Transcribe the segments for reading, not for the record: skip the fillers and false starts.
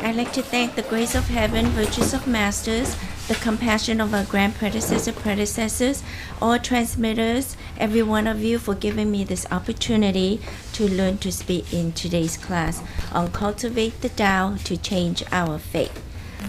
I'd like to thank the grace of heaven, virtues of masters, the compassion of our grand predecessors, all transmitters, every one of you for giving me this opportunity to learn to speak in today's class on Cultivate the Tao to change our fate.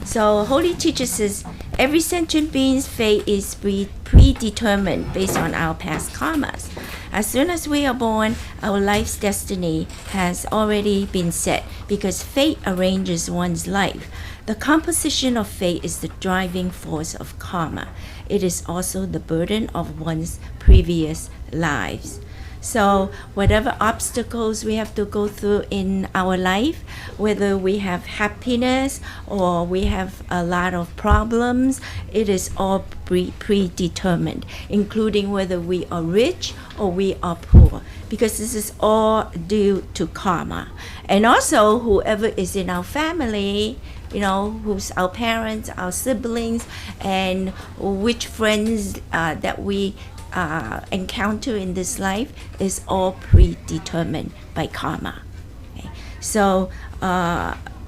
So Holy Teacher says every sentient being's fate is predetermined based on our past karmas. As soon as we are born, our life's destiny has already been set because fate arranges one's life. The composition of fate is the driving force of karma. It is also the burden of one's previous lives. So whatever obstacles we have to go through in our life, whether we have happiness or we have a lot of problems, it is all predetermined, including whether we are rich or we are poor, because this is all due to karma. And also whoever is in our family, who's our parents, our siblings, and which friends that we encounter in this life is all predetermined by karma. Okay? So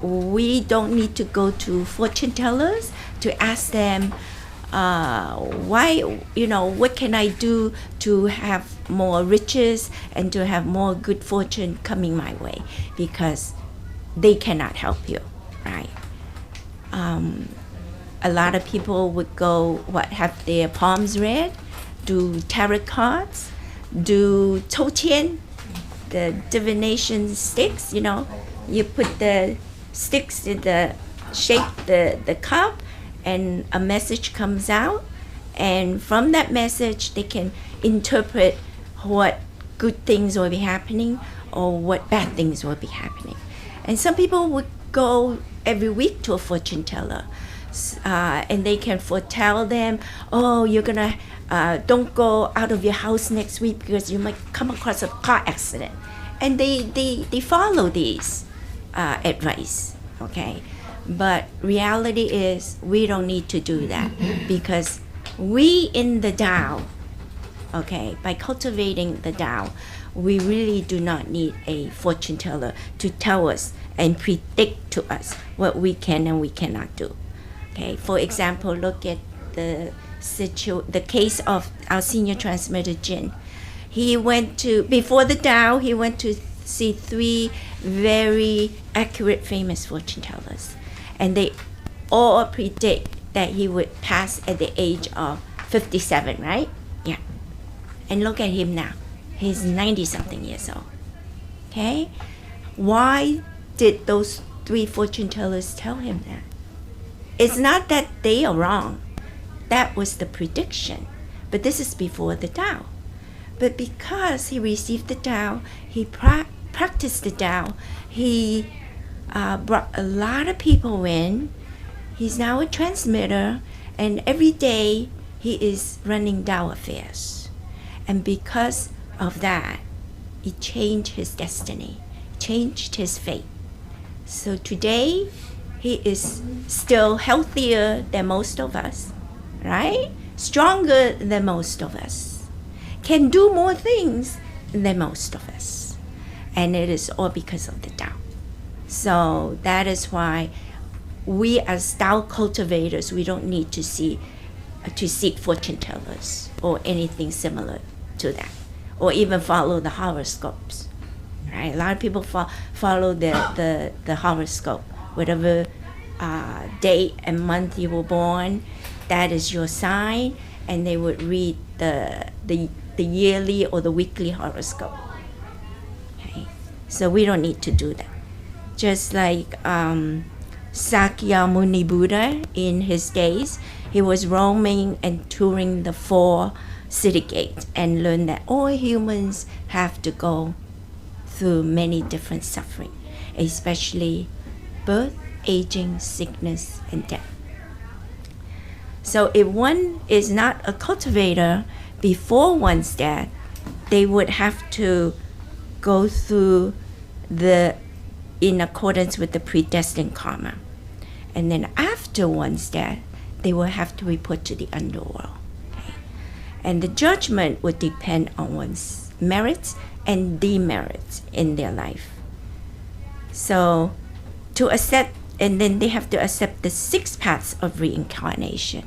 we don't need to go to fortune tellers to ask them why, what can I do to have more riches and to have more good fortune coming my way, because they cannot help you, right? A lot of people would go, have their palms read, do tarot cards, do toutian, the divination sticks, you put the sticks in shape the cup, and a message comes out, and from that message they can interpret what good things will be happening or what bad things will be happening. And some people would go every week to a fortune teller, and they can foretell them, you're gonna don't go out of your house next week because you might come across a car accident. And they follow these advice, okay? But reality is we don't need to do that, because we in the Tao, okay, by cultivating the Tao, we really do not need a fortune teller to tell us and predict to us what we can and we cannot do. Okay, for example, look at the case of our senior transmitter Jin. He went to, before the Tao, he went to see 3 very accurate famous fortune tellers, and they all predict that he would pass at the age of 57, right? Yeah. And look at him now. He's 90-something years old. Okay? Why did those 3 fortune tellers tell him that? It's not that they are wrong. That was the prediction. But this is before the Tao. But because he received the Tao, he practiced the Tao, he brought a lot of people in. He's now a transmitter, and every day he is running Tao affairs. And because of that, he changed his destiny, changed his fate. So today, he is still healthier than most of us, right? Stronger than most of us, can do more things than most of us. And it is all because of the Tao. So that is why we as Tao cultivators, we don't need to seek fortune tellers or anything similar to that, or even follow the horoscopes. Right? A lot of people follow the horoscope. Whatever date and month you were born, that is your sign, and they would read the yearly or the weekly horoscope. Okay? So we don't need to do that. Just like Sakyamuni Buddha in his days, he was roaming and touring the 4 city gates and learned that all humans have to go through many different suffering, especially birth, aging, sickness, and death. So if one is not a cultivator before one's death, they would have to go through in accordance with the predestined karma. And then after one's death, they will have to report to the underworld. Okay? And the judgment would depend on one's merits and demerits in their life. So to accept And then they have to accept the 6 paths of reincarnation.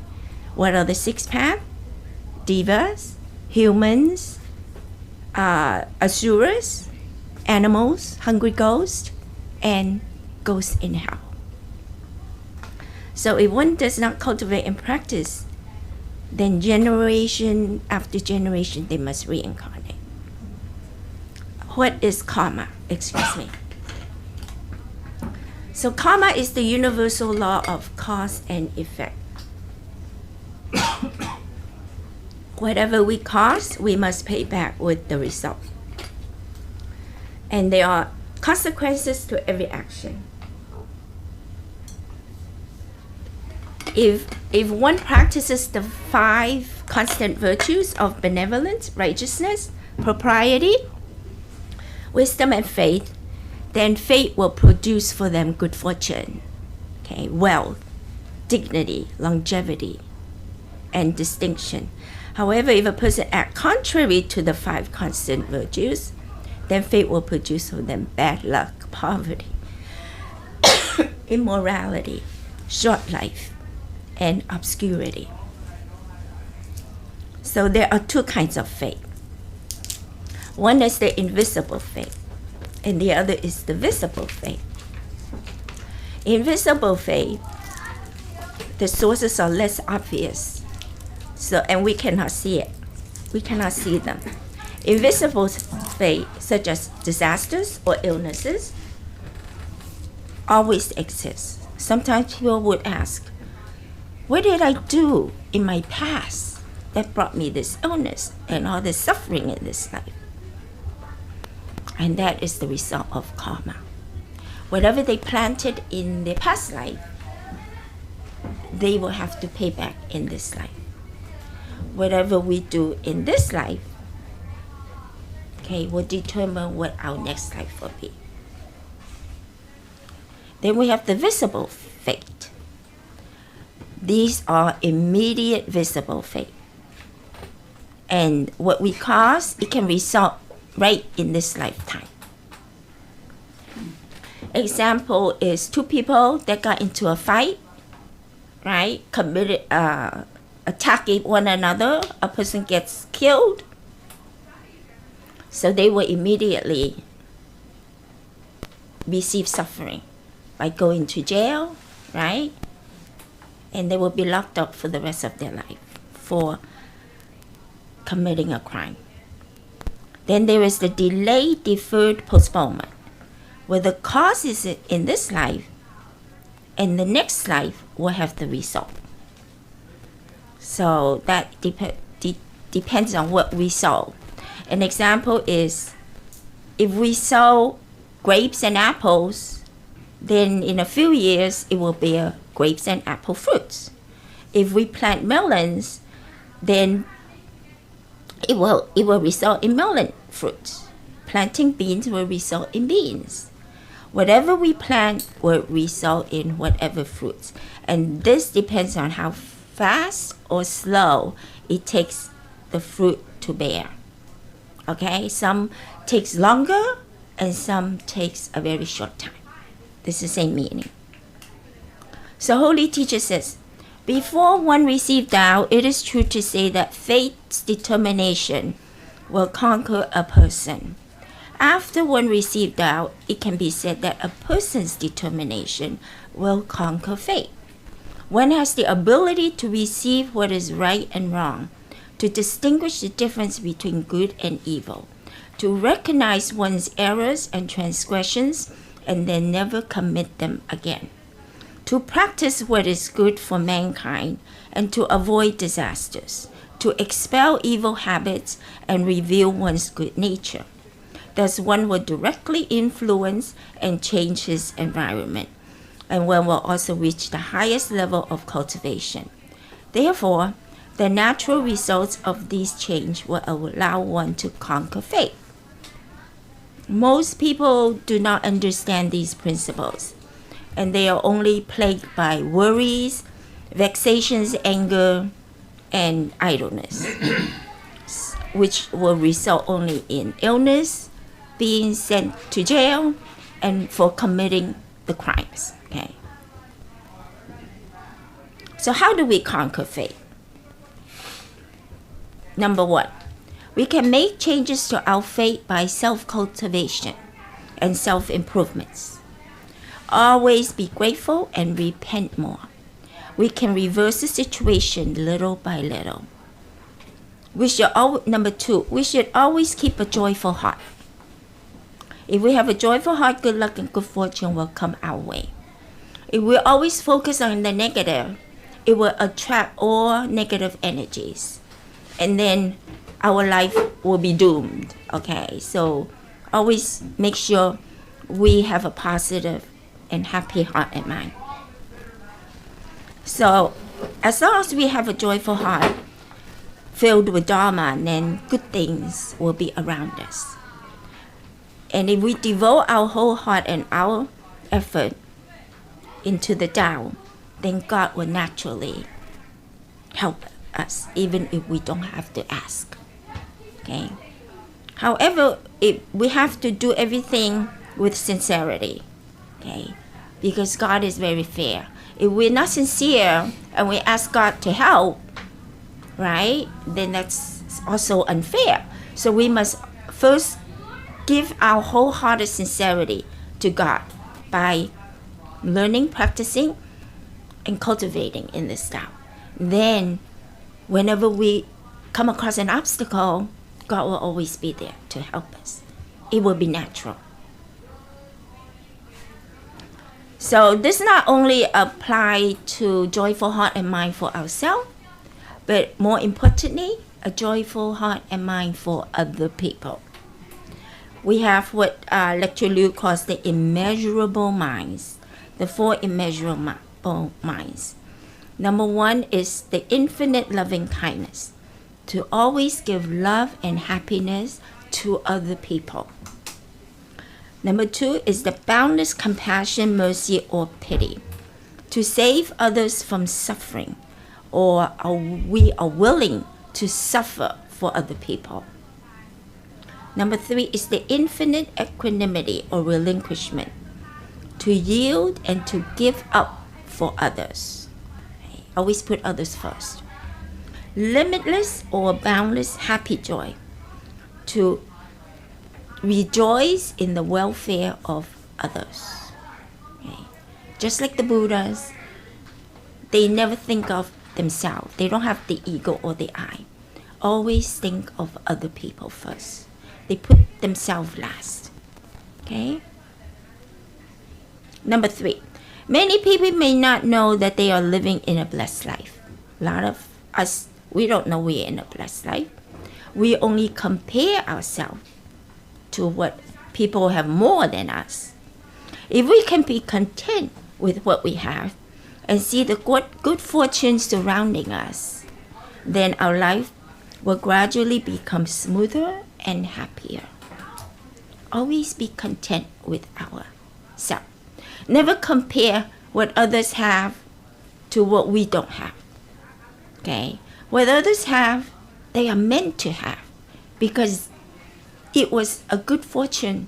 What are the 6 paths? Devas, humans, asuras, animals, hungry ghosts, and ghosts in hell. So if one does not cultivate and practice, then generation after generation they must reincarnate. What is karma? Excuse me. So karma is the universal law of cause and effect. Whatever we cause, we must pay back with the result. And there are consequences to every action. If one practices the 5 constant virtues of benevolence, righteousness, propriety, wisdom, and faith, then fate will produce for them good fortune, okay, wealth, dignity, longevity, and distinction. However, if a person acts contrary to the 5 constant virtues, then fate will produce for them bad luck, poverty, immorality, short life, and obscurity. So there are 2 kinds of fate. One is the invisible fate, and the other is the visible fate. Invisible fate, the sources are less obvious, and we cannot see it. We cannot see them. Invisible fate, such as disasters or illnesses, always exist. Sometimes people would ask, what did I do in my past that brought me this illness and all this suffering in this life? And that is the result of karma. Whatever they planted in their past life, they will have to pay back in this life. Whatever we do in this life, okay, will determine what our next life will be. Then we have the visible fate. These are immediate visible fate. And what we cause, it can result right in this lifetime. Example is 2 people that got into a fight, right? Committed, attacking one another. A person gets killed. So they will immediately receive suffering by going to jail, right? And they will be locked up for the rest of their life for committing a crime. Then there is the delay, deferred, postponement, where the cause is in this life, and the next life will have the result. So that depends on what we sow. An example is, if we sow grapes and apples, then in a few years it will bear grapes and apple fruits. If we plant melons, then it will result in melon fruits. Planting beans will result in beans. Whatever we plant will result in whatever fruits. And this depends on how fast or slow it takes the fruit to bear. Okay, some takes longer and some takes a very short time. This is the same meaning. So Holy Teacher says, before one receives Tao, it is true to say that fate's determination will conquer a person. After one receives Tao, it can be said that a person's determination will conquer fate. One has the ability to receive what is right and wrong, to distinguish the difference between good and evil, to recognize one's errors and transgressions and then never commit them again, to practice what is good for mankind and to avoid disasters, to expel evil habits and reveal one's good nature. Thus one will directly influence and change his environment, and one will also reach the highest level of cultivation. Therefore, the natural results of these change will allow one to conquer fate. Most people do not understand these principles, and they are only plagued by worries, vexations, anger, and idleness, which will result only in illness, being sent to jail, and for committing the crimes. Okay. So how do we conquer fate? Number one, we can make changes to our fate by self-cultivation and self-improvements. Always be grateful and repent more. We can reverse the situation little by little. Number two, we should always keep a joyful heart. If we have a joyful heart, good luck and good fortune will come our way. If we always focus on the negative, it will attract all negative energies. And then our life will be doomed. Okay, so always make sure we have a positive and happy heart and mind. So as long as we have a joyful heart filled with Dharma, then good things will be around us. And if we devote our whole heart and our effort into the Tao, then God will naturally help us, even if we don't have to ask. Okay. However, we have to do everything with sincerity. Okay, because God is very fair. If we're not sincere and we ask God to help, right, then that's also unfair. So we must first give our wholehearted sincerity to God by learning, practicing, and cultivating in this Tao. Then, whenever we come across an obstacle, God will always be there to help us. It will be natural. So this not only apply to joyful heart and mind for ourselves, but more importantly, a joyful heart and mind for other people. We have what Lecture Liu calls the immeasurable minds, the four immeasurable minds. Number one is the infinite loving kindness, to always give love and happiness to other people. Number two is the boundless compassion, mercy, or pity, to save others from suffering, or we are willing to suffer for other people. Number three is the infinite equanimity or relinquishment, to yield and to give up for others. Always put others first. Limitless or boundless happy joy, to rejoice in the welfare of others. Okay. Just like the Buddhas, they never think of themselves. They don't have the ego or the I. Always think of other people first. They put themselves last. Okay? Number three, many people may not know that they are living in a blessed life. A lot of us, we don't know we're in a blessed life. We only compare ourselves to what people have more than us. If we can be content with what we have and see the good fortune surrounding us, then our life will gradually become smoother and happier. Always be content with ourselves. Never compare what others have to what we don't have. Okay? What others have, they are meant to have, because it was a good fortune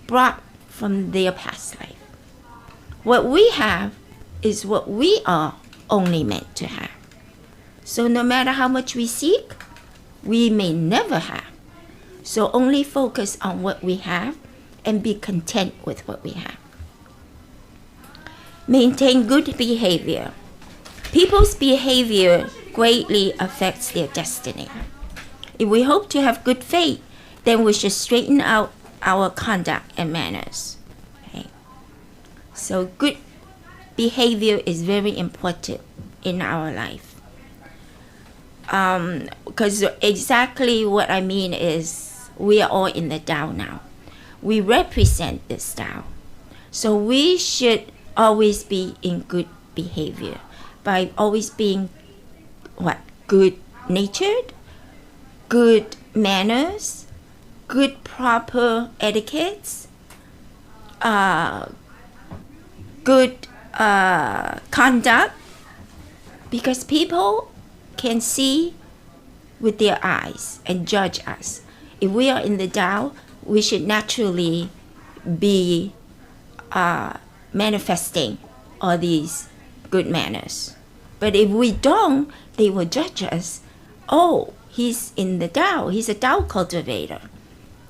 brought from their past life. What we have is what we are only meant to have. So no matter how much we seek, we may never have. So only focus on what we have and be content with what we have. Maintain good behavior. People's behavior greatly affects their destiny. If we hope to have good fate, then we should straighten out our conduct and manners. Okay? So good behavior is very important in our life. Because exactly what I mean is we are all in the Tao now. We represent this Tao. So we should always be in good behavior by always being good-natured, good manners, good proper etiquettes, good conduct, because people can see with their eyes and judge us. If we are in the Tao, we should naturally be manifesting all these good manners. But if we don't, they will judge us. Oh, he's in the Tao. He's a Tao cultivator.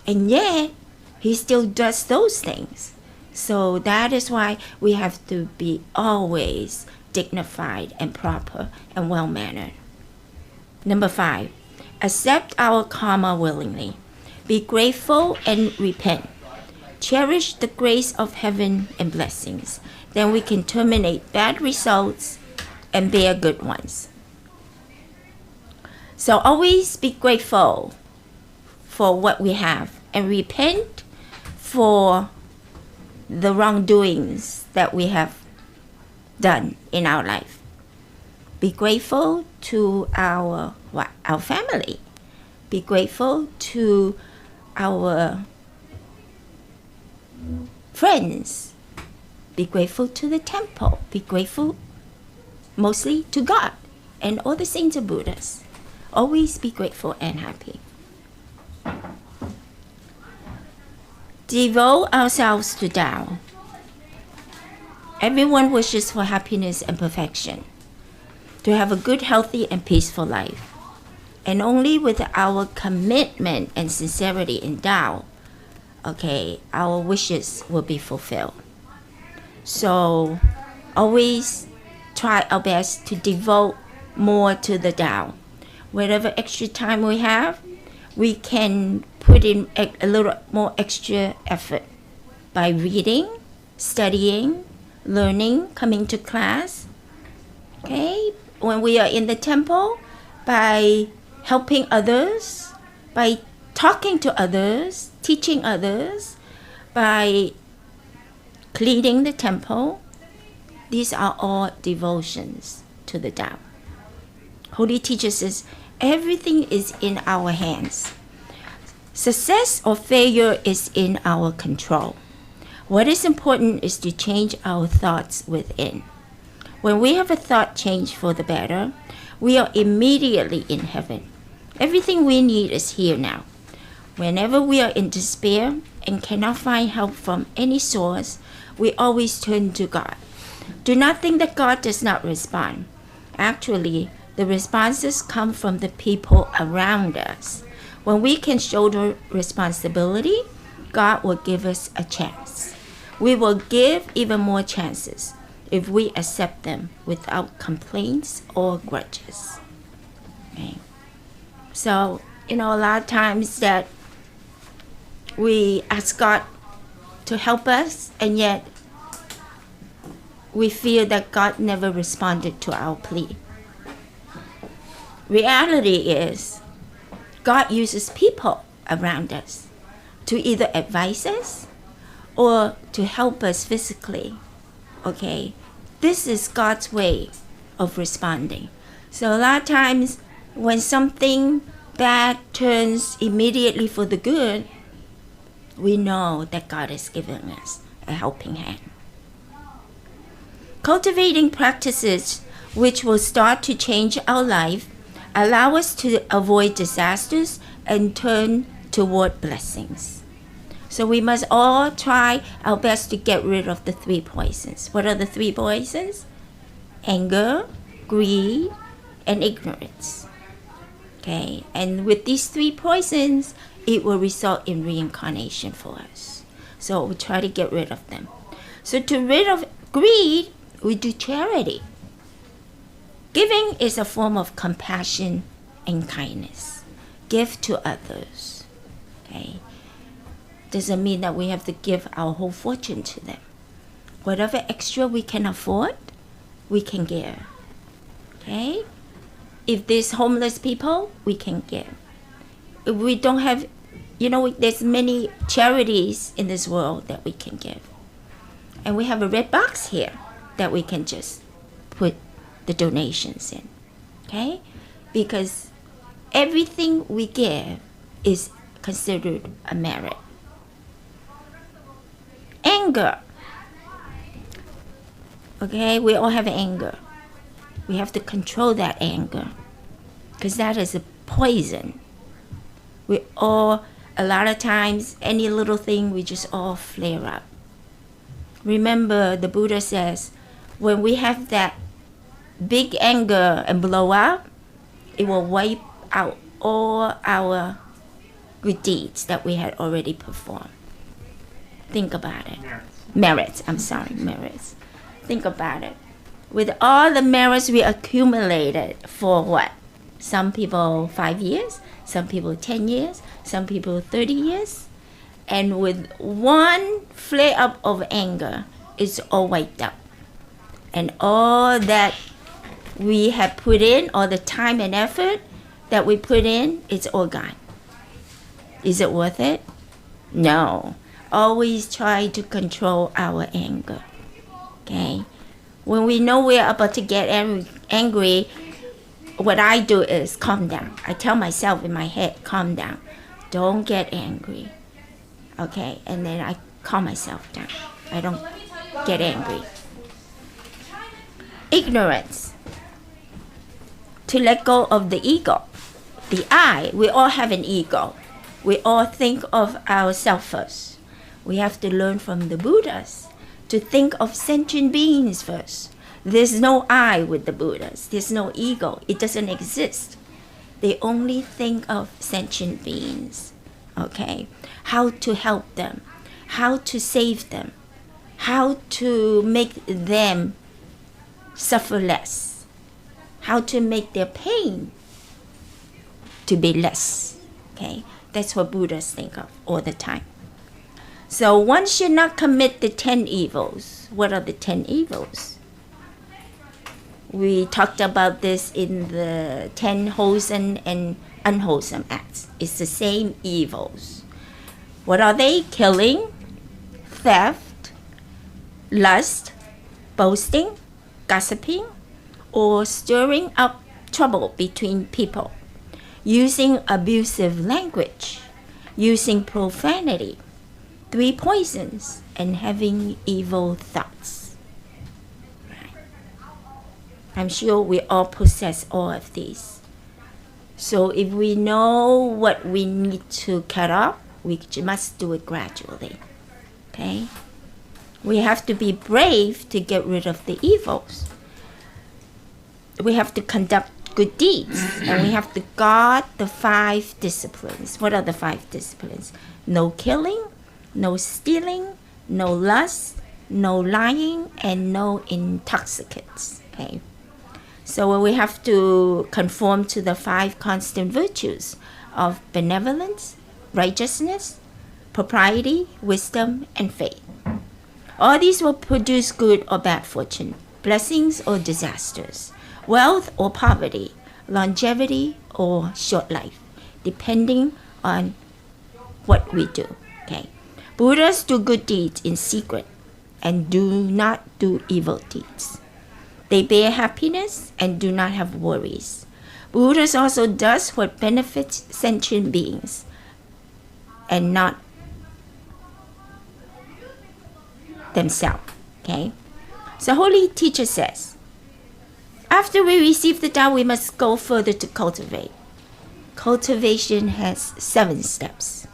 And yet, he still does those things. So that is why we have to be always dignified and proper and well-mannered. Number 5, accept our karma willingly. Be grateful and repent. Cherish the grace of heaven and blessings. Then we can terminate bad results and bear good ones. So always be grateful for what we have and repent for the wrongdoings that we have done in our life. Be grateful to our family. Be grateful to our friends. Be grateful to the temple. Be grateful mostly to God and all the saints and Buddhas. Always be grateful and happy. Devote ourselves to Tao. Everyone wishes for happiness and perfection, to have a good, healthy, and peaceful life. And only with our commitment and sincerity in Tao, our wishes will be fulfilled. So always try our best to devote more to the Tao. Whatever extra time we have, we can put in a little more extra effort by reading, studying, learning, coming to class. When we are in the temple, by helping others, by talking to others, teaching others, by cleaning the temple. These are all devotions to the Tao. Holy Teacher says, everything is in our hands. Success or failure is in our control. What is important is to change our thoughts within. When we have a thought change for the better, we are immediately in heaven. Everything we need is here now. Whenever we are in despair and cannot find help from any source, we always turn to God. Do not think that God does not respond. Actually, the responses come from the people around us. When we can shoulder responsibility, God will give us a chance. We will give even more chances if we accept them without complaints or grudges. So, a lot of times that we ask God to help us, and yet we feel that God never responded to our plea. Reality is, God uses people around us to either advise us or to help us physically. This is God's way of responding. So a lot of times when something bad turns immediately for the good, we know that God is giving us a helping hand. Cultivating practices which will start to change our life allow us to avoid disasters and turn toward blessings. So we must all try our best to get rid of the 3 poisons. What are the 3 poisons? Anger, greed, and ignorance. And with these 3 poisons, it will result in reincarnation for us. So we try to get rid of them. So to rid of greed, we do charity. Giving is a form of compassion and kindness. Give to others. Doesn't mean that we have to give our whole fortune to them. Whatever extra we can afford, we can give. If there's homeless people, we can give. If we don't have, there's many charities in this world that we can give. And we have a red box here that we can just put the donations in. Because everything we give is considered a merit. Anger. We all have anger. We have to control that anger, because that is a poison. We all, a lot of times, any little thing, we just all flare up. Remember, the Buddha says, when we have that big anger and blow up, it will wipe out all our good deeds that we had already performed. Think about it. Merits. Think about it. With all the merits we accumulated for what? Some people 5 years, some people 10 years, some people 30 years. And with one flare up of anger, it's all wiped out. And all that we have put in, all the time and effort that we put in, it's all gone. Is it worth it? No. Always try to control our anger. Okay? When we know we're about to get angry, what I do is calm down. I tell myself in my head, calm down. Don't get angry. Okay? And then I calm myself down. I don't get angry. Ignorance. To let go of the ego. The I. We all have an ego. We all think of ourselves first. We have to learn from the Buddhas to think of sentient beings first. There's no I with the Buddhas. There's no ego. It doesn't exist. They only think of sentient beings. Okay? How to help them. How to save them. How to make them suffer less. How to make their pain to be less. Okay? That's what Buddhists think of all the time. So one should not commit the 10 evils. What are the 10 evils? We talked about this in the 10 wholesome and unwholesome acts. It's the same evils. What are they? Killing, theft, lust, boasting, gossiping, or stirring up trouble between people, using abusive language, using profanity, 3 poisons, and having evil thoughts. Right. I'm sure we all possess all of these. So if we know what we need to cut off, we must do it gradually. Okay? We have to be brave to get rid of the evils. We have to conduct good deeds, and we have to guard the 5 disciplines. What are the 5 disciplines? No killing, no stealing, no lust, no lying, and no intoxicants. Okay, so we have to conform to the 5 constant virtues of benevolence, righteousness, propriety, wisdom, and faith. All these will produce good or bad fortune, blessings or disasters, wealth or poverty, longevity or short life, depending on what we do. Okay. Buddhas do good deeds in secret and do not do evil deeds. They bear happiness and do not have worries. Buddhas also does what benefits sentient beings and not themselves. Okay. So Holy Teacher says, after we receive the Tao, we must go further to cultivate. Cultivation has 7 steps.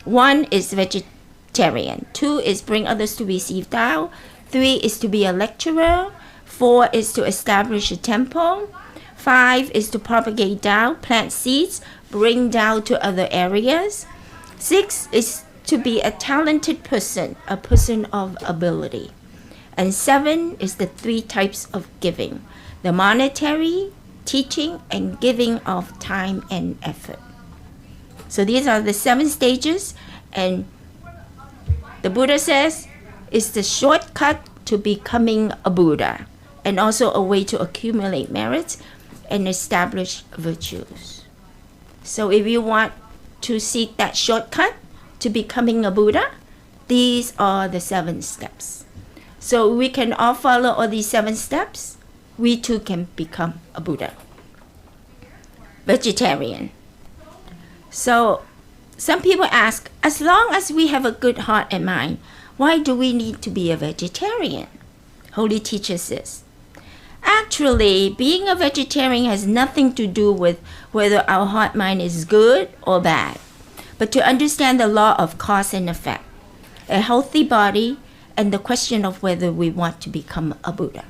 1 is vegetarian. 2 is bring others to receive Tao. 3 is to be a lecturer. 4 is to establish a temple. 5 is to propagate Tao, plant seeds, bring Tao to other areas. 6 is to be a talented person, a person of ability. And 7 is the 3 types of giving: the monetary, teaching, and giving of time and effort. So these are the 7 stages, and the Buddha says it's the shortcut to becoming a Buddha, and also a way to accumulate merits and establish virtues. So if you want to seek that shortcut to becoming a Buddha, these are the 7 steps. So we can all follow all these 7 steps, we too can become a Buddha. Vegetarian. So some people ask, as long as we have a good heart and mind, why do we need to be a vegetarian? Holy Teacher says, actually, being a vegetarian has nothing to do with whether our heart mind is good or bad, but to understand the law of cause and effect, a healthy body, and the question of whether we want to become a Buddha.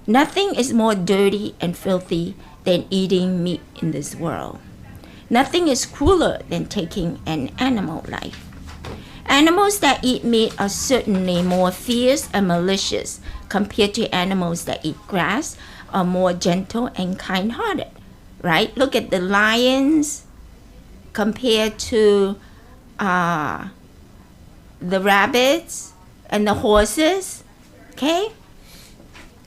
Nothing is more dirty and filthy than eating meat in this world. Nothing is crueler than taking an animal life. Animals that eat meat are certainly more fierce and malicious compared to animals that eat grass, are more gentle and kind-hearted, right? Look at the lions compared to the rabbits and the horses, okay?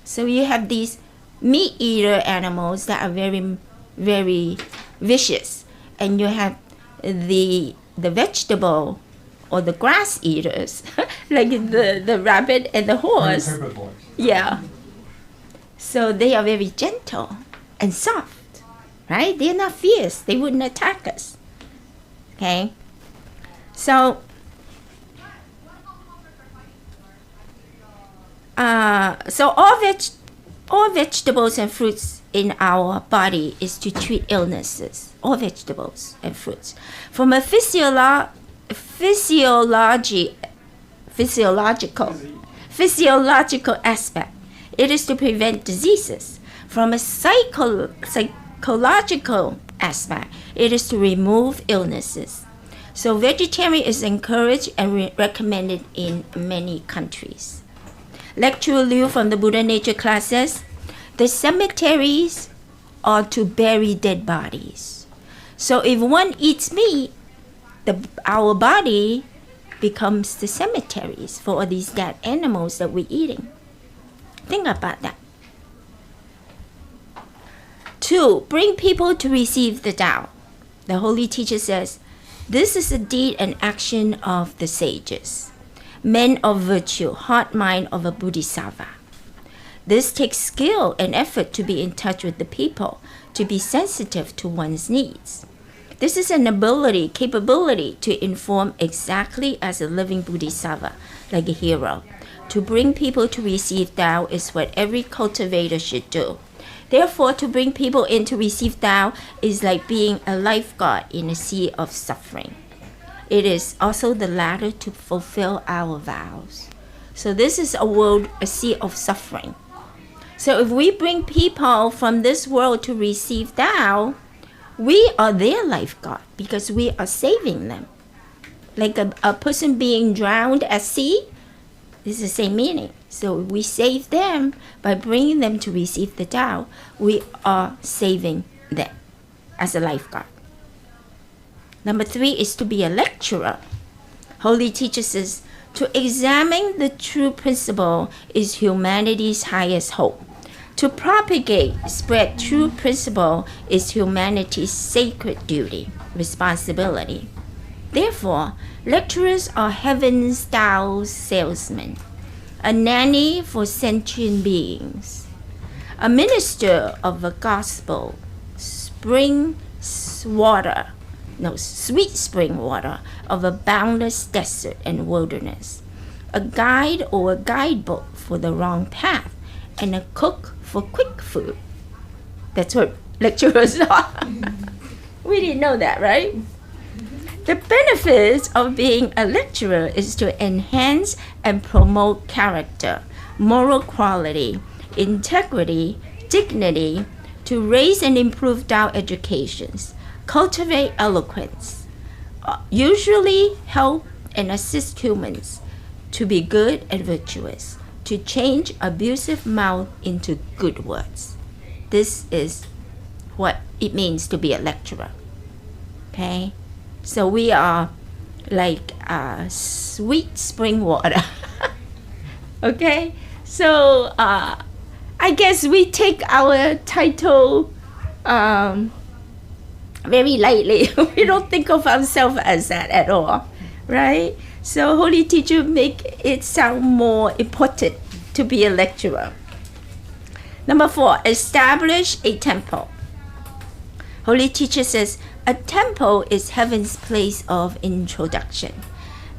So you have these meat-eater animals that are very, very vicious, and you have the vegetable or the grass eaters, like the rabbit and the horse. Yeah. So they are very gentle and soft, right? They're not fierce. They wouldn't attack us. Okay? So, all vegetables and fruits in our body is to treat illnesses. All vegetables and fruits. From a physiological aspect, it is to prevent diseases. From a psychological aspect, it is to remove illnesses. So vegetarian is encouraged and recommended in many countries. Lecturer Liu from the Buddha Nature class says, the cemeteries are to bury dead bodies. So if one eats meat, our body becomes the cemeteries for all these dead animals that we're eating. Think about that. 2, bring people to receive the Tao. The holy teacher says, this is a deed and action of the sages, men of virtue, heart mind of a bodhisattva. This takes skill and effort to be in touch with the people, to be sensitive to one's needs. This is an capability to inform exactly as a living bodhisattva, like a hero. To bring people to receive Tao is what every cultivator should do. Therefore, to bring people in to receive Tao is like being a lifeguard in a sea of suffering. It is also the ladder to fulfill our vows. So this is a sea of suffering. So if we bring people from this world to receive Tao, we are their lifeguard because we are saving them. Like a person being drowned at sea, this is the same meaning. So we save them by bringing them to receive the Tao. We are saving them as a lifeguard. Number 3 is to be a lecturer. Holy teacher says, to examine the true principle is humanity's highest hope. To propagate, spread true principle is humanity's sacred duty, responsibility. Therefore, lecturers are heaven's Tao salesmen, a nanny for sentient beings, a minister of the gospel, sweet spring water of a boundless desert and wilderness, a guide or a guidebook for the wrong path, and a cook for quick food. That's what lecturers are. We didn't know that, right? The benefits of being a lecturer is to enhance and promote character, moral quality, integrity, dignity, to raise and improve Tao educations, cultivate eloquence, usually help and assist humans to be good and virtuous, to change abusive mouth into good words. This is what it means to be a lecturer. Okay? So we are like sweet spring water. Okay? So I guess we take our title very lightly. We don't think of ourselves as that at all, right? So Holy Teacher make it sound more important to be a lecturer. Number 4, establish a temple. Holy Teacher says, a temple is heaven's place of introduction,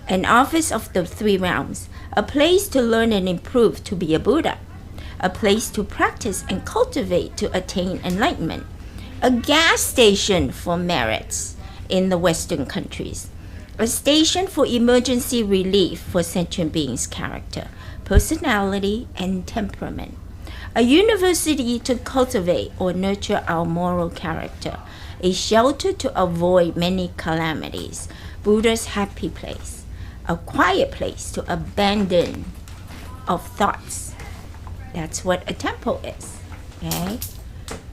an office of the 3 realms, a place to learn and improve to be a Buddha, a place to practice and cultivate to attain enlightenment, a gas station for merits in the Western countries, a station for emergency relief for sentient beings' character, personality, and temperament, A university to cultivate or nurture our moral character, a shelter to avoid many calamities, Buddha's happy place, a quiet place to abandon of thoughts. That's what a temple is. Okay?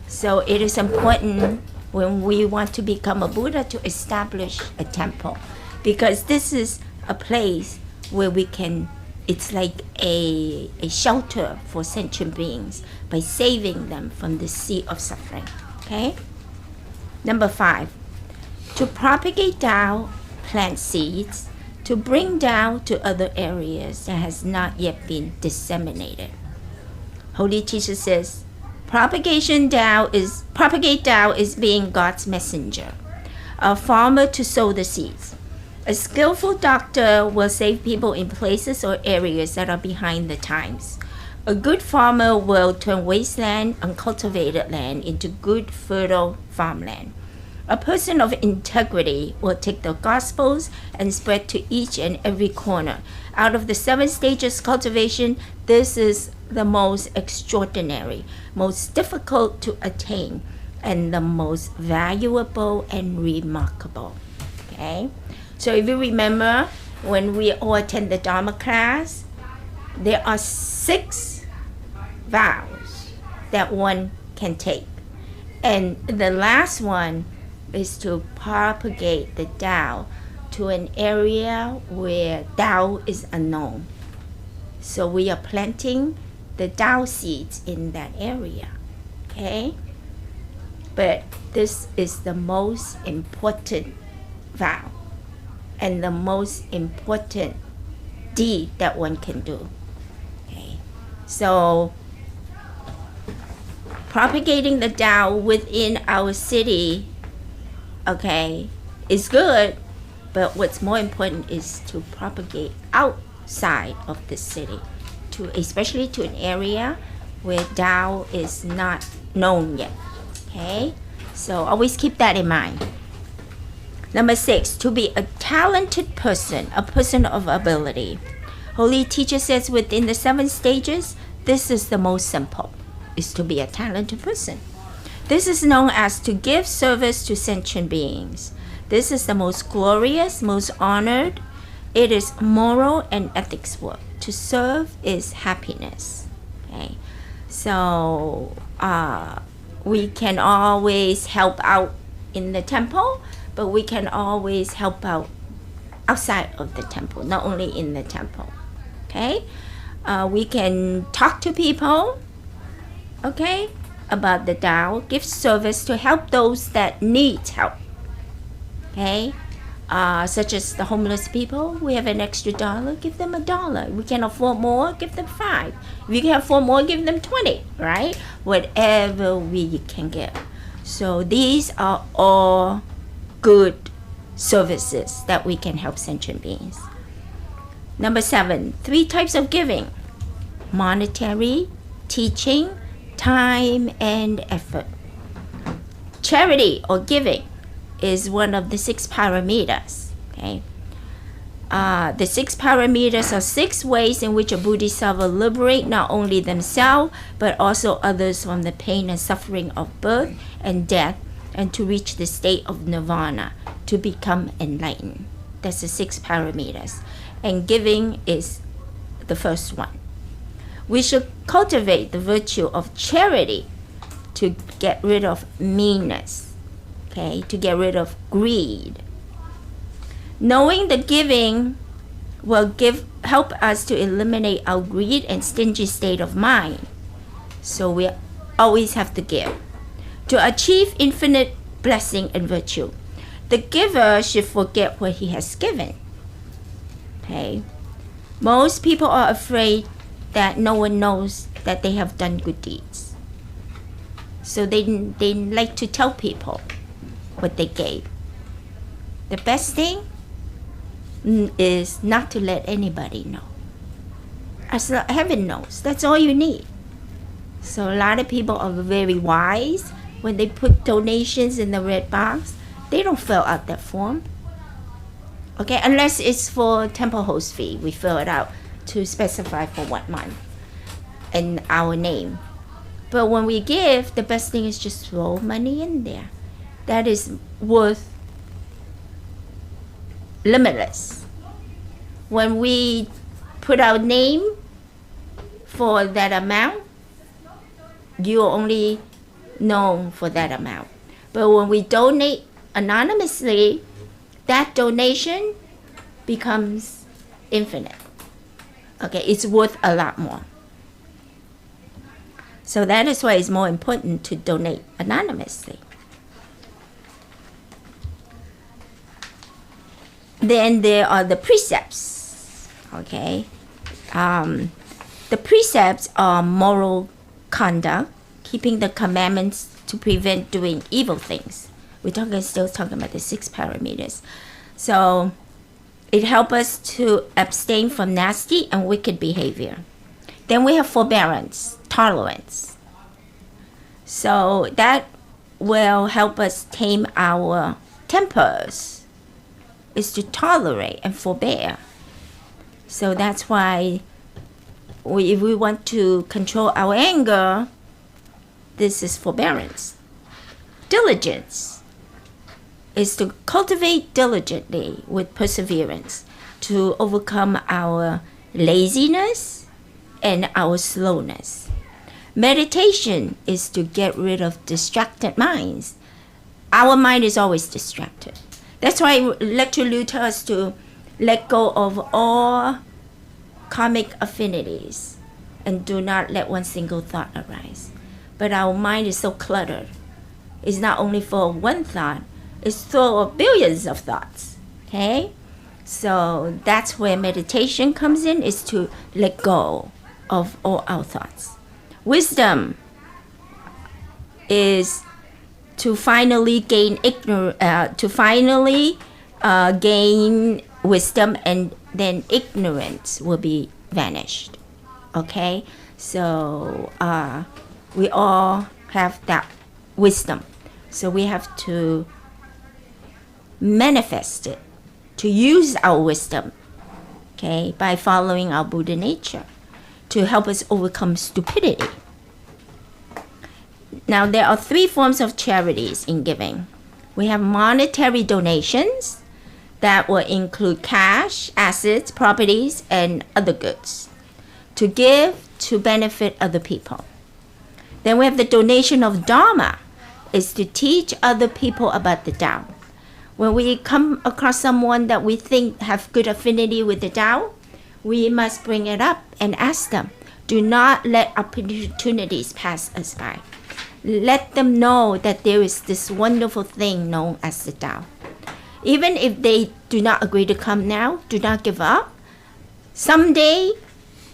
So it is important when we want to become a Buddha to establish a temple, because this is a place where we can, it's like a shelter for sentient beings by saving them from the sea of suffering. Okay? Number 5, to propagate Tao, plant seeds, to bring Tao to other areas that has not yet been disseminated. Holy Teacher says, propagate Tao is being God's messenger, a farmer to sow the seeds. A skillful doctor will save people in places or areas that are behind the times. A good farmer will turn wasteland, uncultivated land into good, fertile farmland. A person of integrity will take the Gospels and spread to each and every corner. Out of the 7 stages cultivation, this is the most extraordinary, most difficult to attain, and the most valuable and remarkable. Okay? So if you remember, when we all attend the Dharma class, there are 6 vows that one can take. And the last one is to propagate the Tao to an area where Tao is unknown. So we are planting the Tao seeds in that area. Okay? But this is the most important vow and the most important deed that one can do. Okay? So propagating the Tao within our city, okay, is good, but what's more important is to propagate outside of the city, to especially to an area where Tao is not known yet. Okay, so always keep that in mind. Number 6, to be a talented person, a person of ability. Holy Teacher says within the 7 stages, this is the most simple, is to be a talented person. This is known as to give service to sentient beings. This is the most glorious, most honored. It is moral and ethics work. To serve is happiness. Okay, so we can always help out in the temple, but we can always help out outside of the temple, not only in the temple. Okay, we can talk to people, okay, about the Tao, give service to help those that need help. Okay, such as the homeless people, we have an extra $1, give them $1. We can afford more, give them 5. If we can afford more, give them 20, right? Whatever we can give. So these are all good services that we can help sentient beings. Number 7, 3 types of giving: monetary, teaching, time, and effort. Charity or giving is one of the 6 paramitas. Okay, the 6 paramitas are 6 ways in which a Bodhisattva will liberate not only themselves but also others from the pain and suffering of birth and death, and to reach the state of nirvana, to become enlightened. That's the 6 paramitas, and giving is the first one. We should cultivate the virtue of charity to get rid of meanness, okay, to get rid of greed. Knowing the giving will help us to eliminate our greed and stingy state of mind. So we always have to give. To achieve infinite blessing and virtue, the giver should forget what he has given. Okay, most people are afraid that no one knows that they have done good deeds. So they like to tell people what they gave. The best thing is not to let anybody know. As heaven knows, that's all you need. So a lot of people are very wise. When they put donations in the red box, they don't fill out that form. Okay, unless it's for temple host fee, we fill it out to specify for what month and our name. But when we give, the best thing is just throw money in there. That is worth limitless. When we put our name for that amount, you're only known for that amount. But when we donate anonymously, that donation becomes infinite. Okay, it's worth a lot more. So that is why it's more important to donate anonymously. Then there are the precepts. Okay, the precepts are moral conduct, keeping the commandments to prevent doing evil things. We're still talking about the 6 parameters. So it helps us to abstain from nasty and wicked behavior. Then we have forbearance, tolerance. So that will help us tame our tempers, is to tolerate and forbear. So that's why if we want to control our anger, this is forbearance. Diligence is to cultivate diligently with perseverance to overcome our laziness and our slowness. Meditation is to get rid of distracted minds. Our mind is always distracted. That's why Lecture Lu tells us to let go of all karmic affinities and do not let one single thought arise. But our mind is so cluttered. It's not only full of one thought, it's full of billions of thoughts. Okay? So that's where meditation comes in, is to let go of all our thoughts. Wisdom is to finally gain gain wisdom, and then ignorance will be vanished. Okay, so we all have that wisdom, so we have to manifest it, to use our wisdom, okay, by following our Buddha nature to help us overcome stupidity. Now, there are 3 forms of charities in giving. We have monetary donations that will include cash, assets, properties, and other goods to give to benefit other people. Then we have the donation of Dharma, is to teach other people about the Tao. When we come across someone that we think have good affinity with the Tao, we must bring it up and ask them. Do not let opportunities pass us by. Let them know that there is this wonderful thing known as the Tao. Even if they do not agree to come now, do not give up. Someday,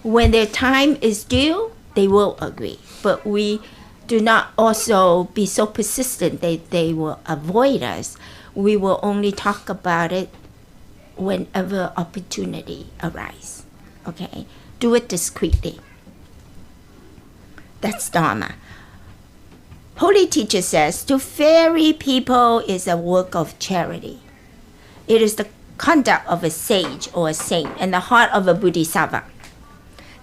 when their time is due, they will agree. But we do not also be so persistent that they will avoid us. We will only talk about it whenever opportunity arises. Okay? Do it discreetly. That's Dharma. Holy Teacher says, to ferry people is a work of charity. It is the conduct of a sage or a saint and the heart of a bodhisattva.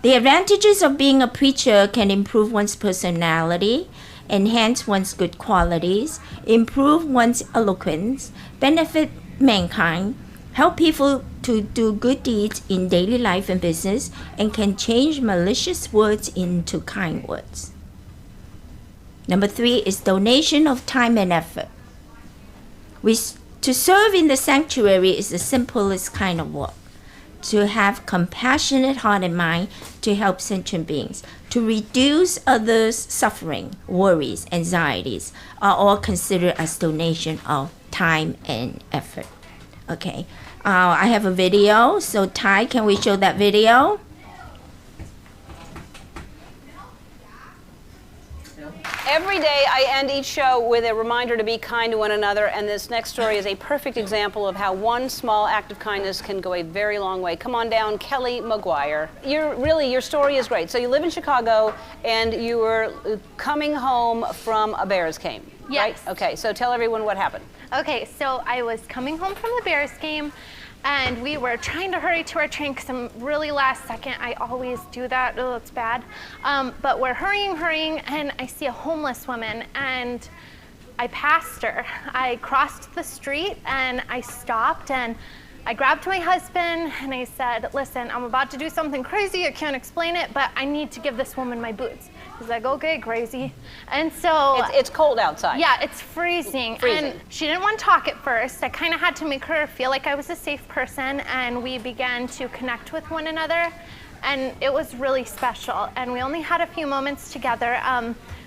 The advantages of being a preacher can improve one's personality, enhance one's good qualities, improve one's eloquence, benefit mankind, help people to do good deeds in daily life and business, and can change malicious words into kind words. Number 3 is donation of time and effort. To serve in the sanctuary is the simplest kind of work. To have compassionate heart and mind to help sentient beings, to reduce others' suffering, worries, anxieties, are all considered as donation of time and effort. Okay, I have a video, so Ty, can we show that video? Every day I end each show with a reminder to be kind to one another, and this next story is a perfect example of how one small act of kindness can go a very long way. Come on down, Kelly McGuire. Your story is great. So you live in Chicago, and you were coming home from a Bears game, yes. right? Okay, so tell everyone what happened. Okay, so I was coming home from the Bears game, and we were trying to hurry to our train because I'm really last second. I always do that. Oh, it's bad. But we're hurrying, and I see a homeless woman, and I passed her. I crossed the street, and I stopped, and I grabbed my husband, and I said, listen, I'm about to do something crazy. I can't explain it, but I need to give this woman my boots. He's like, okay, crazy. And so It's cold outside. yeah, it's freezing. And she didn't want to talk at first. I kind of had to make her feel like I was a safe person, and we began to connect with one another, and it was really special. And we only had a few moments together,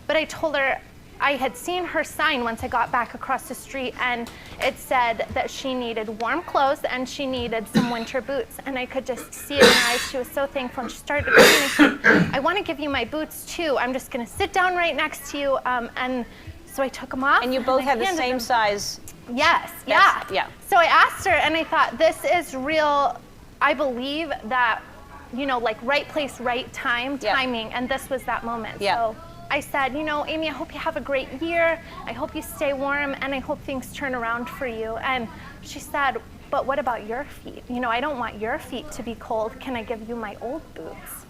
but I told her I had seen her sign once I got back across the street, and it said that she needed warm clothes and she needed some winter boots. And I could just see it in her eyes. She was so thankful, and she started to cry, and I said, I want to give you my boots too. I'm just going to sit down right next to you. And so I took them off. And you both I have the handed same them. size. Yes, yeah. Yeah. So I asked her, and I thought, this is real. I believe that, like right place, right time, Yeah. timing, and this was that moment. Yeah. So I said, Amy, I hope you have a great year. I hope you stay warm, and I hope things turn around for you. And she said, but what about your feet? I don't want your feet to be cold. Can I give you my old boots?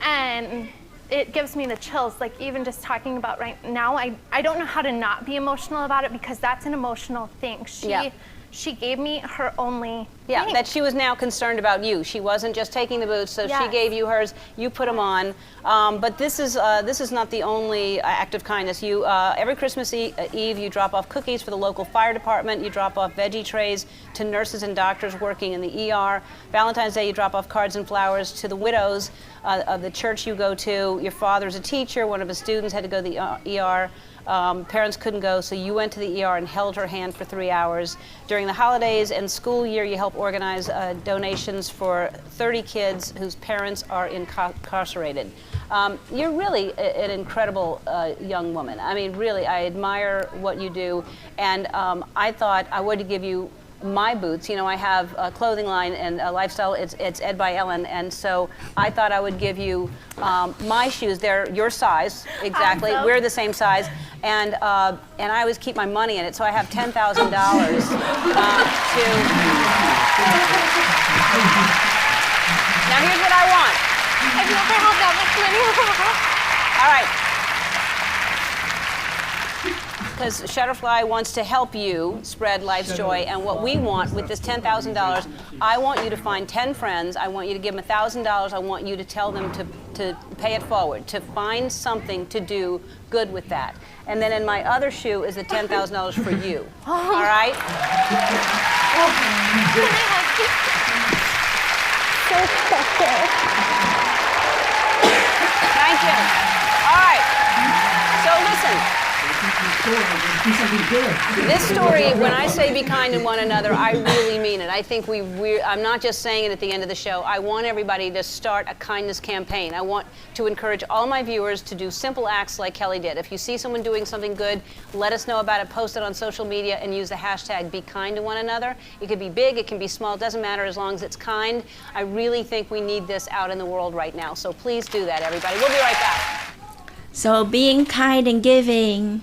And it gives me the chills, like even just talking about right now, I don't know how to not be emotional about it, because that's an emotional thing. She gave me her only thing. That she was now concerned about you. She wasn't just taking the boots, so she Yes. gave you hers. You put them on. But this is not the only act of kindness. You every Christmas Eve you drop off cookies for the local fire department. You drop off veggie trays to nurses and doctors working in the ER. Valentine's Day you drop off cards and flowers to the widows of the church you go to. Your father's a teacher. One of his students had to go to the ER. Parents couldn't go, so you went to the ER and held her hand for 3 hours. During the holidays and school year, you help organize donations for 30 kids whose parents are incarcerated. You're really an incredible young woman. I mean, really, I admire what you do, and I thought I would give you my boots. I have a clothing line and a lifestyle. It's Ed by Ellen, and so I thought I would give you my shoes. They're your size, exactly. Awesome. We're the same size, and I always keep my money in it. So I have $10,000 to. Now here's what I want. I've never had that much money. All right. Because Shutterfly wants to help you spread life's joy, and what we want with this $10,000, I want you to find 10 friends. I want you to give them $1,000. I want you to tell them to pay it forward, to find something to do good with that. And then in my other shoe is the $10,000 for you. All right? So special. Thank you. All right. So listen. This story, when I say be kind to one another, I really mean it. I think I'm not just saying it at the end of the show. I want everybody to start a kindness campaign. I want to encourage all my viewers to do simple acts like Kelly did. If you see someone doing something good, let us know about it, post it on social media, and use the hashtag be kind to one another. It could be big, it can be small, it doesn't matter as long as it's kind. I really think we need this out in the world right now. So please do that, everybody. We'll be right back. So being kind and giving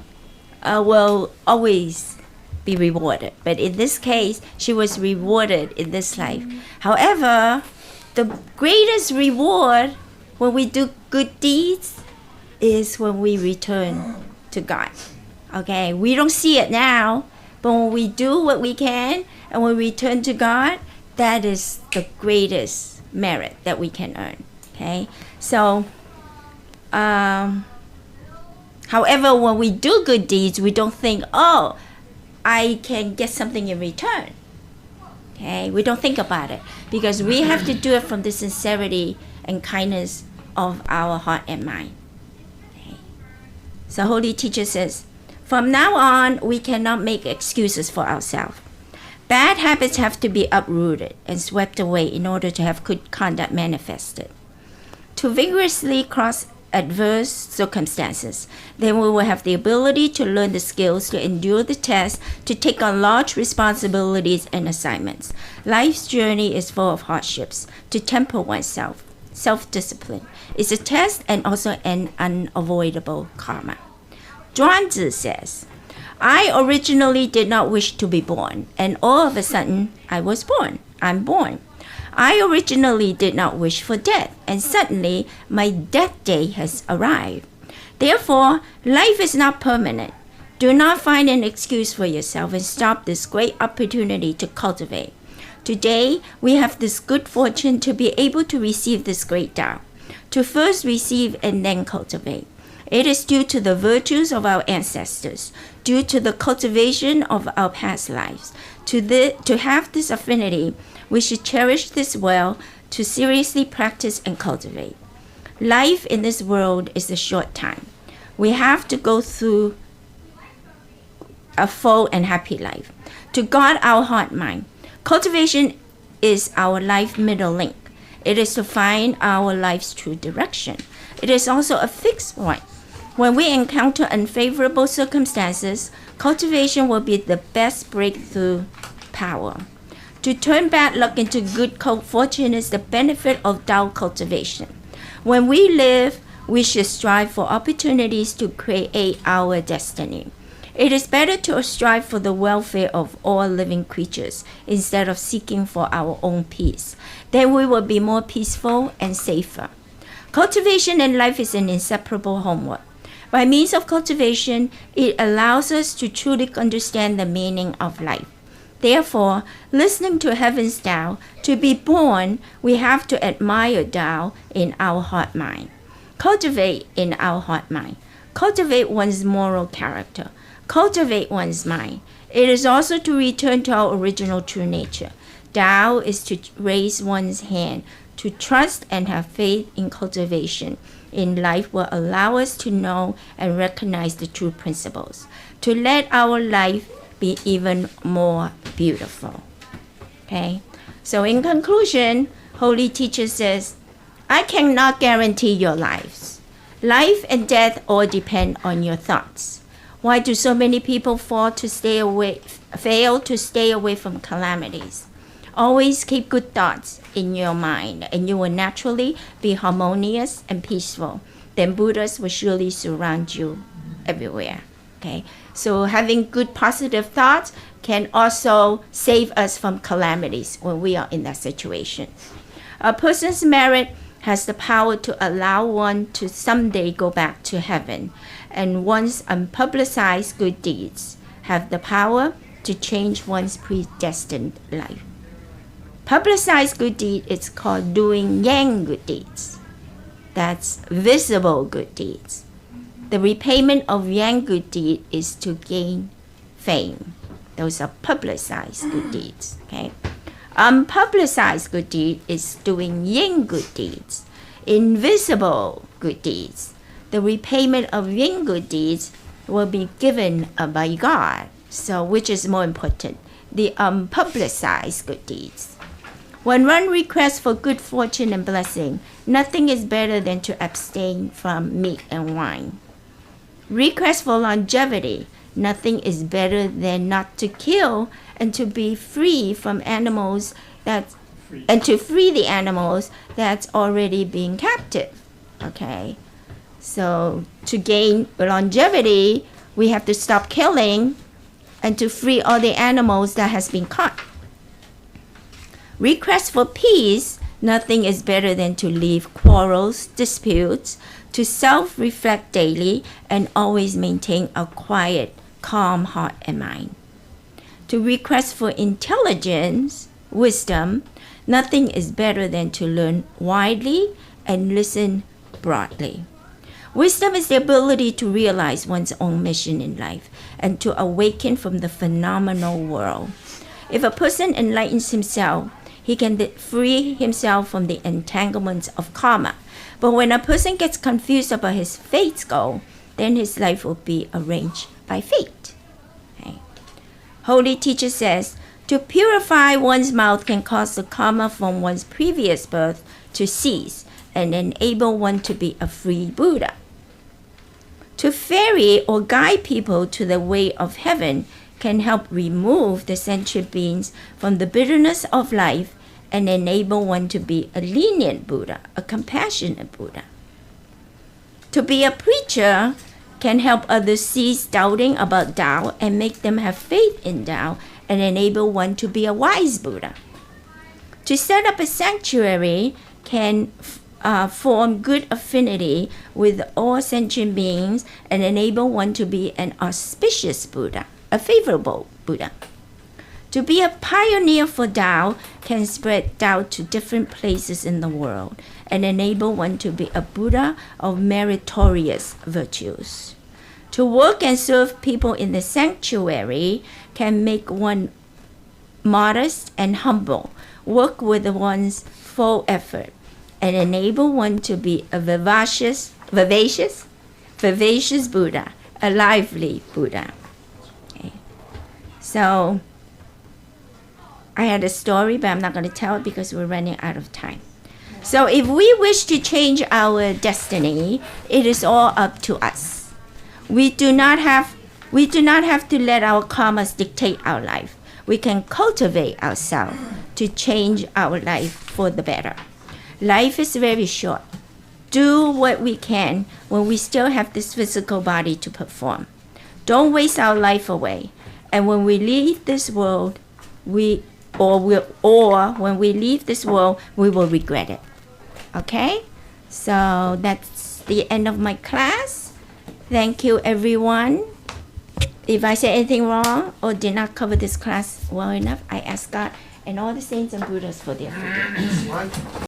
will always be rewarded. But in this case, she was rewarded in this life. However, the greatest reward when we do good deeds is when we return to God. Okay, we don't see it now, but when we do what we can and we return to God, that is the greatest merit that we can earn. Okay, so however, when we do good deeds, we don't think, oh, I can get something in return. Okay, we don't think about it because we have to do it from the sincerity and kindness of our heart and mind. Okay. So Holy Teacher says, from now on, we cannot make excuses for ourselves. Bad habits have to be uprooted and swept away in order to have good conduct manifested. To vigorously cross adverse circumstances, then we will have the ability to learn the skills to endure the test, to take on large responsibilities and assignments. Life's journey is full of hardships. To temper oneself, self-discipline, is a test and also an unavoidable karma. Zhuangzi says, I originally did not wish to be born, and all of a sudden I was born. I'm born. I originally did not wish for death, and suddenly my death day has arrived. Therefore, life is not permanent. Do not find an excuse for yourself and stop this great opportunity to cultivate. Today, we have this good fortune to be able to receive this great Tao, to first receive and then cultivate. It is due to the virtues of our ancestors, due to the cultivation of our past lives. To have this affinity, we should cherish this well, to seriously practice and cultivate. Life in this world is a short time. We have to go through a full and happy life. To guard our heart mind, cultivation is our life middle link. It is to find our life's true direction. It is also a fixed point. When we encounter unfavorable circumstances, cultivation will be the best breakthrough power. To turn bad luck into good fortune is the benefit of Tao cultivation. When we live, we should strive for opportunities to create our destiny. It is better to strive for the welfare of all living creatures instead of seeking for our own peace. Then we will be more peaceful and safer. Cultivation in life is an inseparable homework. By means of cultivation, it allows us to truly understand the meaning of life. Therefore, listening to Heaven's Tao, to be born, we have to admire Tao in our heart mind. Cultivate in our heart mind. Cultivate one's moral character. Cultivate one's mind. It is also to return to our original true nature. Tao is to raise one's hand, to trust and have faith in cultivation in life will allow us to know and recognize the true principles, to let our life be even more beautiful. Okay? So in conclusion, Holy Teacher says, I cannot guarantee your lives. Life and death all depend on your thoughts. Why do so many people fail to stay away from calamities? Always keep good thoughts in your mind, and you will naturally be harmonious and peaceful. Then Buddhas will surely surround you everywhere. Okay? So having good positive thoughts can also save us from calamities when we are in that situation. A person's merit has the power to allow one to someday go back to heaven, and one's unpublicized good deeds have the power to change one's predestined life. Publicized good deed is called doing yang good deeds. That's visible good deeds. The repayment of yang good deed is to gain fame. Those are publicized good deeds. Okay? Unpublicized good deed is doing yin good deeds. Invisible good deeds. The repayment of yin good deeds will be given by God. So which is more important? The unpublicized good deeds. When one requests for good fortune and blessing, nothing is better than to abstain from meat and wine. Request for longevity, nothing is better than not to kill and to be free from animals and to free the animals that's already being captive. Okay, so to gain longevity, we have to stop killing and to free all the animals that has been caught. Request for peace, nothing is better than to leave quarrels, disputes, to self-reflect daily and always maintain a quiet, calm heart and mind. To request for intelligence, wisdom, nothing is better than to learn widely and listen broadly. Wisdom is the ability to realize one's own mission in life and to awaken from the phenomenal world. If a person enlightens himself, he can free himself from the entanglements of karma. But when a person gets confused about his fate's goal, then his life will be arranged by fate. Okay. Holy Teacher says, to purify one's mouth can cause the karma from one's previous birth to cease and enable one to be a free Buddha. To ferry or guide people to the way of heaven can help remove the sentient beings from the bitterness of life and enable one to be a lenient Buddha, a compassionate Buddha. To be a preacher can help others cease doubting about Tao and make them have faith in Tao and enable one to be a wise Buddha. To set up a sanctuary can form good affinity with all sentient beings and enable one to be an auspicious Buddha, a favorable Buddha. To be a pioneer for Tao can spread Tao to different places in the world and enable one to be a Buddha of meritorious virtues. To work and serve people in the sanctuary can make one modest and humble, work with one's full effort, and enable one to be a vivacious Buddha, a lively Buddha. Okay. So, I had a story, but I'm not going to tell it because we're running out of time. So if we wish to change our destiny, it is all up to us. We do not have to let our karmas dictate our life. We can cultivate ourselves to change our life for the better. Life is very short. Do what we can when we still have this physical body to perform. Don't waste our life away. And when we leave this world, when we leave this world, we will regret it. Okay? So that's the end of my class. Thank you, everyone. If I said anything wrong or did not cover this class well enough, I ask God and all the saints and Buddhas for their forgiveness.